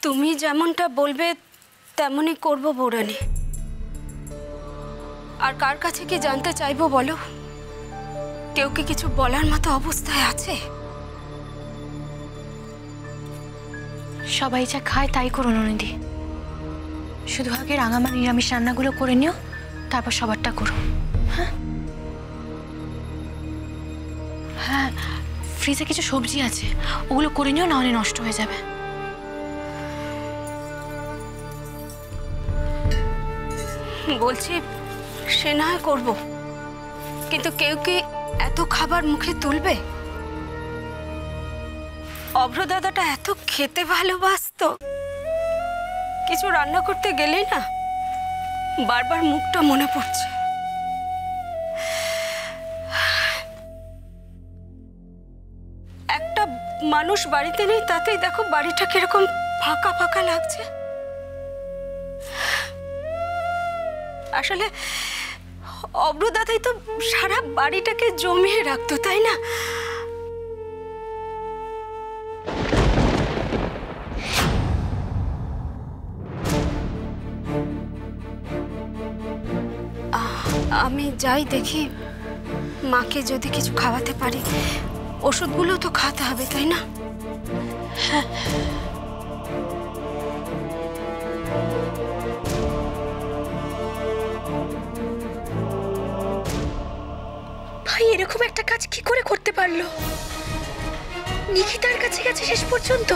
তুমি যেমনটা বলবে তেমনই করব বৌরানী। আর কার কাছে কি জানতে চাইবো বলো? কেউ কি কিছু বলার মতো অবস্থায় আছে? সবাই যা খায় তাই করো ননিদি। শুধু আগে রাঙামা নিরামিষ রান্নাগুলো করে নিও, তারপর সবারটা করো। হ্যাঁ হ্যাঁ, ফ্রিজে কিছু সবজি আছে, ওগুলো করে নিও, না হলে নষ্ট হয়ে যাবে। বলছি সে না হয় করবো, কিন্তু কেউ কি এত খাবার মুখে তুলবে? অভ্র দাদাটা এত খেতে ভালোবাসতো, কিছু রান্না করতে গেলেই না বারবার মুখটা মনে পড়ছে। একটা মানুষ বাড়িতে নেই, তাতেই দেখো বাড়িটা কিরকম ফাঁকা ফাঁকা লাগছে। আসলে অভ্র দাদাই তো সারা বাড়িটাকে জমিয়ে রাখতো, তাই না? আমি যাই দেখি মাকে যদি কিছু খাওয়াতে পারি। ওষুধগুলো তো খাওয়াতে হবে, তাই না? ভাই এরকম একটা কাজ কি করে করতে পারলো? নিকিতার কাছে গেছে শেষ পর্যন্ত।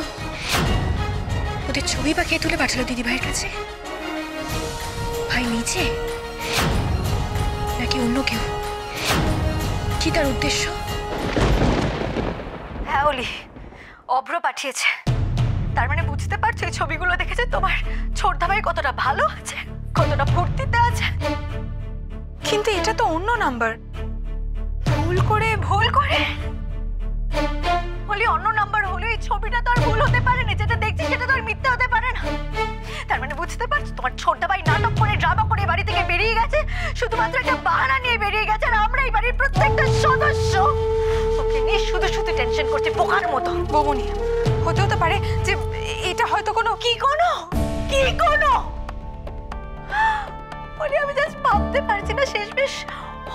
ওদের ছবি বা কে তুলে পাঠালো দিদি ভাইয়ের কাছে? ভাই নিজে নাকি অন্য কেউ? কি তার উদ্দেশ্য? হ্যাঁ ওলি, অভ্র পাঠিয়েছে। তার মানে বুঝতে পারছো এই ছবিগুলো দেখেছে তোমার ছোটদা ভাই কতটা ভালো আছে, কতটা ফুর্তিতে আছে। কিন্তু এটা তো অন্য নাম্বার। ভুল করে ওলি অন্য নাম্বার হলে এই ছবিটা তো আর ভুল হতে পারে না। যেটা দেখছি সেটা তো আর মিথ্যে হতে পারে না। তার মানে বুঝতে পারছো তোমার ছোটদা ভাই নাটক করে ড্রামা করে বাড়ি থেকে বেরিয়ে গেছে, শুধুমাত্র একটা বাহানা নিয়ে বেরিয়ে গেছে। আর আমরা এই বাড়ির প্রত্যেকটা সদস্য ওকে নিয়ে শুধু শুধু টেনশন করছি বোকার মতো। বৌমনি, হতেও তো পারে যে এটা হয়তো কোনো কি বলি আমি জাস্ট ভাবতে পারছি না শেষমেশ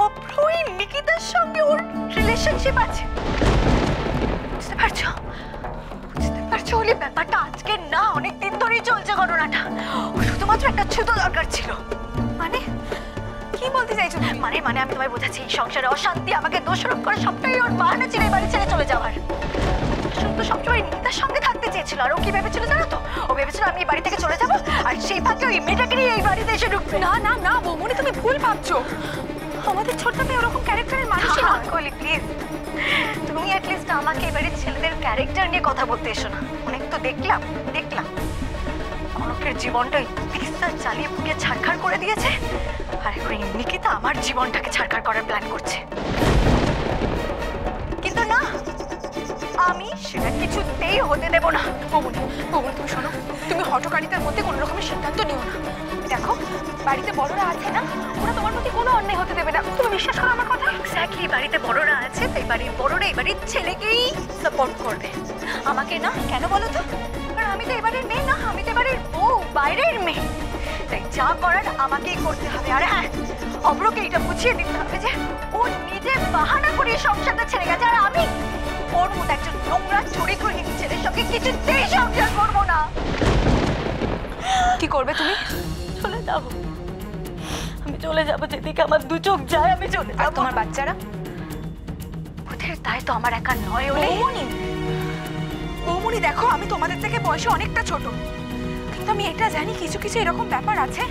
অভ্রই নিকিতার সঙ্গে ওর রিলেশনশিপ আছে। বুঝতে পারছো ওলি ব্যাপারটা আজকে না, অনেক দিন ধরেই চলছে ঘটনাটা। ও শুধুমাত্র একটা ছুতো দরকার ছিল। মানে কি বলতে চাইছো? মানে আমি তোমায় বোঝাচ্ছি, এই সংসারে অশান্তি আমাকে দোষারোপ করে সবটাই ওর বাহানা ছিল এই বাড়ি ছেড়ে চলে যাওয়ার। শুধু সবসময় নিকিতার সঙ্গে থাকতে চেয়েছিল। আর ও কি ভেবেছিল জানো তো? ও ভেবেছিল আমি এই বাড়ি থেকে চলে যাবো আর সেই ফাঁকে ওই মেয়েটাকে নিয়ে এই বাড়িতে এসে ঢুকবে। না বৌমনি, তুমি ভুল ভাবছো। আমাদের ছোটদা ভাই ওরকম ক্যারেক্টারের মানুষই না। কলি প্লিজ, তুমি অ্যাটলিস্ট আমাকে এবারে ছেলেদের ক্যারেক্টার নিয়ে কথা বলতে এসো না। অনেক তো দেখলাম কনকের জীবনটা পিস্তা চালিয়ে পুড়িয়ে ছাড়খাড় করে দিয়েছে, আর ওই নিকিতা আমার জীবনটাকে ছাড়খাড় করার প্ল্যান করছে। কিন্তু না, আমি সেটা কিছুতেই হতে দেব না। বৌমনি তুমি শোনো, তুমি হঠকারিতার মধ্যে কোনো রকমের সিদ্ধান্ত নিও না। দেখো বাড়িতে বড়রা আছে না, ওরা তোমার প্রতি কোনো অন্যায় হতে দেবে না। তুমি বিশ্বাস করো আমার কথা। এক্স্যাক্টলি, বাড়িতে বড়রা আছে তাই বাড়ির বড়রা এই বাড়ির ছেলেকেই সাপোর্ট করবে, আমাকে না। কেন বলো তো? কারণ আমি তো এবারের মেয়ে না, আমি তো এবারের বউ, বাইরের মেয়ে। তাই যা করার আমাকেই করতে হবে। আর হ্যাঁ, অভ্রকে এটা বুঝিয়ে দিতে হবে যে ও নিজে বাহানা করে সংসারটা ছেড়ে গেছে, আর আমি ওর মতো একজন নোংরা চরিত্রহীন ছেলের সঙ্গে কিছুতেই সংসার করবো না। কি করবে তুমি? চলে যাবো, আমি চলে যাবো যেদিকে আমার দু চোখ যায়। আমি চলে যাবো। তোমার বাচ্চারা? ওদের তাই তো আমার একা নয়। বৌমনি দেখো, আমি তোমাদের থেকে বয়সে অনেকটা ছোট, কিন্তু আমি এটা জানি কিছু এরকম ব্যাপার আছে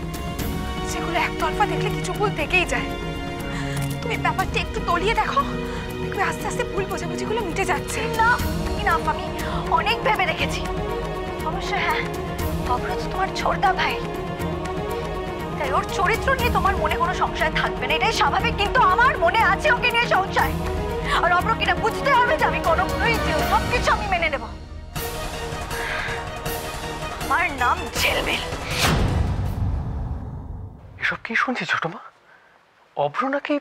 যেগুলো একতরফা দেখলে কিছু ভুল থেকেই যায়। তুমি ব্যাপারটা একটু তলিয়ে দেখো, দেখবে আস্তে আস্তে ভুল বোঝাবুঝিগুলো মিটে যাচ্ছে। না, আমি অনেক ভেবে দেখেছি। অবশ্য হ্যাঁ, অভ্র তো তোমার ছোটদা ভাই, তাই ওর চরিত্র নিয়ে তোমার মনে কোনো সংশয় থাকবে না, এটাই স্বাভাবিক। কিন্তু আমার মনে আছে ওকে নিয়ে সংশয়। আর অভ্রকে এটা বুঝতে হবে যে আমি কনক নই, যে সবকিছু আমি মেনে নেব। আমার নাম ঝেলমেল। এসব কি শুনছি ছোট মা? অভ্র নাকি?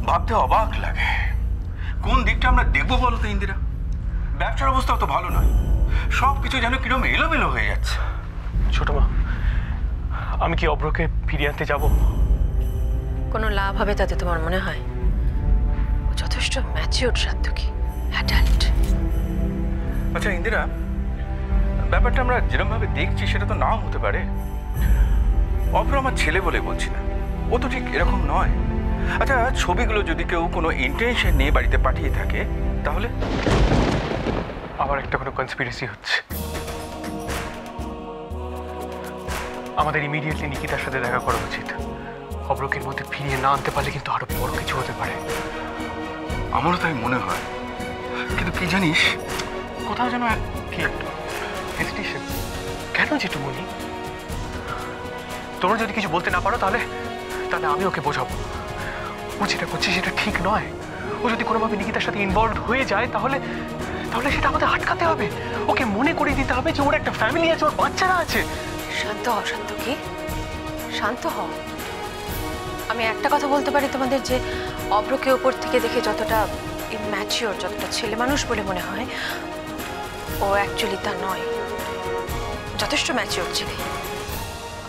ভাবতে অবাক লাগে, কোন দিকটা আমরা দেখবো বলো তো ইন্দিরা? ব্যবসার অবস্থা তো ভালো নয়, সব কিছু যেন কিরম এলোমেলো হয়ে যাচ্ছে। ছোট মা, আমি কি অভ্রকে ফিরিয়ে আনতে যাব? কোনো লাভ হবে তাতে তোমার মনে হয়? ও যথেষ্ট ম্যাচিওর সাত্তকী, অ্যাডাল্ট। আচ্ছা ইন্দিরা, ব্যাপারটা আমরা যেরকমভাবে দেখছি সেটা তো নাও হতে পারে। অভ্র আমার ছেলে বলে বলছি না, ও তো ঠিক এরকম নয়। আচ্ছা, ছবিগুলো যদি কেউ কোনো ইন্টেনশন নিয়ে বাড়িতে পাঠিয়ে থাকে তাহলে? আবার একটা কোনো কনস্পিরেসি হচ্ছে। আমাদের ইমিডিয়েটলি নিকিতার সাথে দেখা করা উচিত। অভ্রকে এর মধ্যে ফিরিয়ে না আনতে পারলে কিন্তু আরো বড় কিছু হতে পারে। আমারও তাই মনে হয়, কিন্তু কি জানিস, কোথাও যেন কি একটা হেজিটেশন। কেন জেঠুমনি? তোমরা যদি কিছু বলতে না পারো তাহলে তাহলে আমি ওকে বোঝাবো। ও যেটা করছে সেটা ঠিক নয়। ও যদি কোনোভাবে নিকিতার সাথে ইনভলভ হয়ে যায় তাহলে তাহলে সেটা আমাদের আটকাতে হবে। ওকে মনে করিয়ে দিতে হবে যে ওর একটা ফ্যামিলি আছে, ওর বাচ্চারা আছে। শান্ত হও সাত্তকী, শান্ত হও। আমি একটা কথা বলতে পারি তোমাদের, যে অভ্রকে ওপর থেকে দেখে যতটা ইম্যাচিওর, যতটা ছেলে মানুষ বলে মনে হয়, ও অ্যাকচুয়ালি তা নয়। যথেষ্ট ম্যাচিওর ছেলে।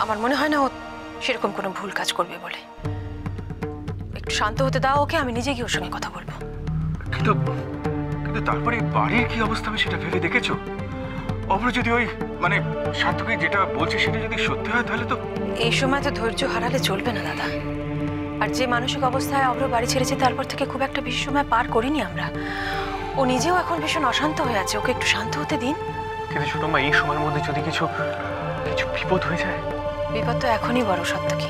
আমার মনে হয় না ও সেরকম কোনো ভুল কাজ করবে বলে। একটু শান্ত হতে দাও ওকে, আমি নিজে গিয়ে ওর সঙ্গে কথা বলবো। কিন্তু কিন্তু তারপরে বাড়ির কি অবস্থা হবে সেটা ভেবে দেখেছো? অভ্র যদি ওই মানে সাত্তকী যেটা বলছে সেটা যদি সত্যি হয় তাহলে তো। এই সময় তো ধৈর্য হারালে চলবে না দাদা। আর যে মানসিক অবস্থায় অভ্র বাড়ি ছেড়েছে তারপর থেকে খুব একটা বেশি সময় পার করিনি আমরা। ও নিজেও এখন ভীষণ অশান্ত হয়ে আছে, ওকে একটু শান্ত হতে দিন। কিন্তু ছোট মা, এই সময়ের মধ্যে যদি কিছু কিছু বিপদ হয়ে যায়? বিপদ তো এখনই বড় সাত্তকী।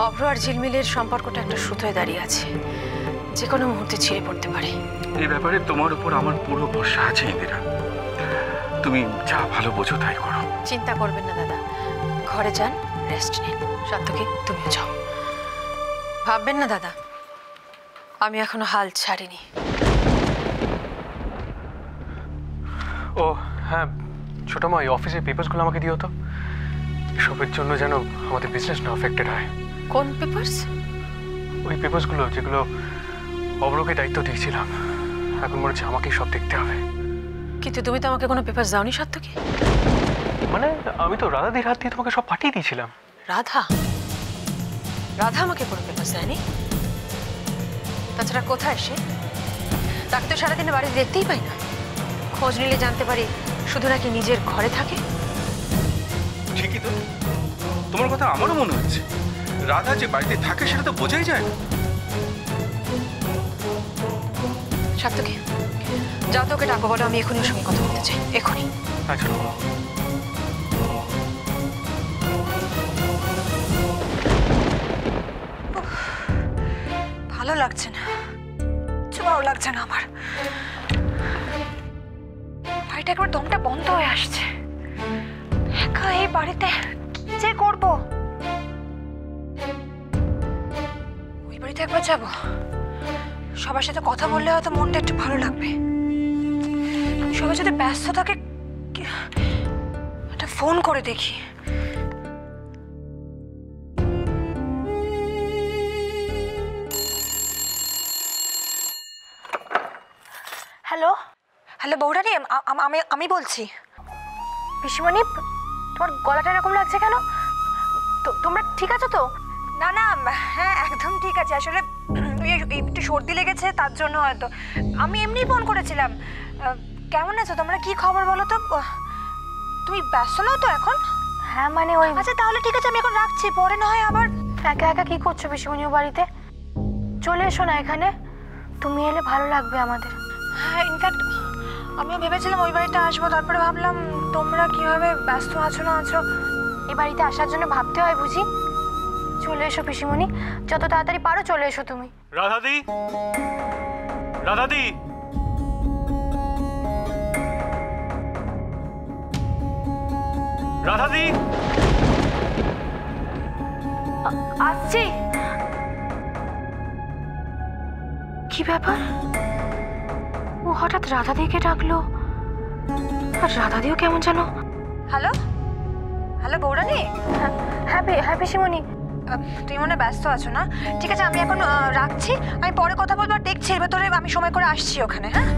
অভ্র আর ঝিলমিলের সম্পর্কটা একটা সুতোয় দাঁড়িয়ে আছে, যে কোনো মুহূর্তে ছিঁড়ে পড়তে পারে। এই ব্যাপারে তোমার উপর আমার পুরো ভরসা আছে ইন্দিরা, তুমি যা ভালো বোঝো তাই করো। চিন্তা করবেন না দাদা, ঘরে যান, রেস্ট নিন। সাত্তকী তুমিও যাও। ভাববেন না দাদা, আমি এখনো হাল ছাড়িনি। ও হ্যাঁ ছোট মা, এই অফিসের পেপারসগুলো আমাকে দিও তো। এসবের জন্য যেন আমাদের বিজনেস না অ্যাফেক্টেড হয়। কোন পেপারস? ওই পেপারসগুলো যেগুলো অভ্রকে দায়িত্ব দিয়েছিলাম, এখন মনে হচ্ছে আমাকেই সব দেখতে হবে। কিন্তু তুমি তো আমাকে কোনো পেপারস দাওনি সাত্তকী। মানে আমি তো রাধাদির হাত দিয়ে তোমাকে সব পাঠিয়ে দিয়েছিলাম। রাধা? রাধা আমাকে কোনো পেপারস দেয়নি। তাছাড়া কোথায় সে? তাকে তো সারাদিনে বাড়ি দেখতেই পাই না। খোঁজ নিলে জানতে পারি শুধু নাকি নিজের ঘরে থাকে। ঠিকই তো, তোমার কথা আমারও মনে হচ্ছে। রাধা যে বাড়িতে থাকে সেটা তো বোঝাই যায় না। সাত্তকী যাও তো, ওকে ডাকো, বলো আমি এখনই ওর সঙ্গে কথা বলতে চাই, এখনই। আচ্ছা ভালো লাগছে না, কিছু ভালো লাগছে না আমার। বাড়িটা একবার দমটা বন্ধ হয়ে আসছে। একা এই বাড়িতে কি যে করবো? ওই বাড়িতে একবার যাবো, সবার সাথে কথা বললে হয়তো মনটা একটু ভালো লাগবে। সবাই যদি ব্যস্ত থাকে, একটা ফোন করে দেখি। হ্যালো হ্যালো বৌরানি, আমি বলছি। পিসিমণি, তোমার গলাটা এরকম লাগছে কেন? তোমরা ঠিক আছো তো? না না, হ্যাঁ একদম ঠিক আছে। আসলে একটু সর্দি লেগেছে, তার জন্য হয়তো। আমি এমনি ফোন করেছিলাম। কেমন আছো তোমরা? কি খবর বলো তো? তুমি ব্যস্ত নও তো এখন? হ্যাঁ মানে ওই। আচ্ছা তাহলে ঠিক আছে, আমি এখন রাখছি, পরে না হয় আবার। একা একা কি করছো পিসিমণি ও বাড়িতে? চলে এসো না এখানে, তুমি এলে ভালো লাগবে আমাদের। হ্যাঁ ইনফ্যাক্ট আমিও ভেবেছিলাম ওই বাড়িতে আসবো, তারপরে ভাবলাম তোমরা কিভাবে ব্যস্ত আছো না আছো, এই বাড়িতে আসার জন্য ভাবতে হয় বুঝি। চলে এসো পিসিমণি, যত তাড়াতাড়ি পারো চলে এসো তুমি। রাধাদি, রাধাদি, রাধাদি, আসছি। কি ব্যাপার? ও হঠাৎ রাধাদিকে ডাকলো, আর রাধাদিও কেমন যেন। হ্যালো হ্যালো বৌরানি। হ্যাঁ হ্যাঁ পিসিমণি, তুমি মনে ব্যস্ত আছো না? ঠিক আছে, আমি এখন রাখছি, আমি পরে কথা বলবো। আর দেখছি এর ভেতরে আমি সময় করে আসছি ওখানে। হ্যাঁ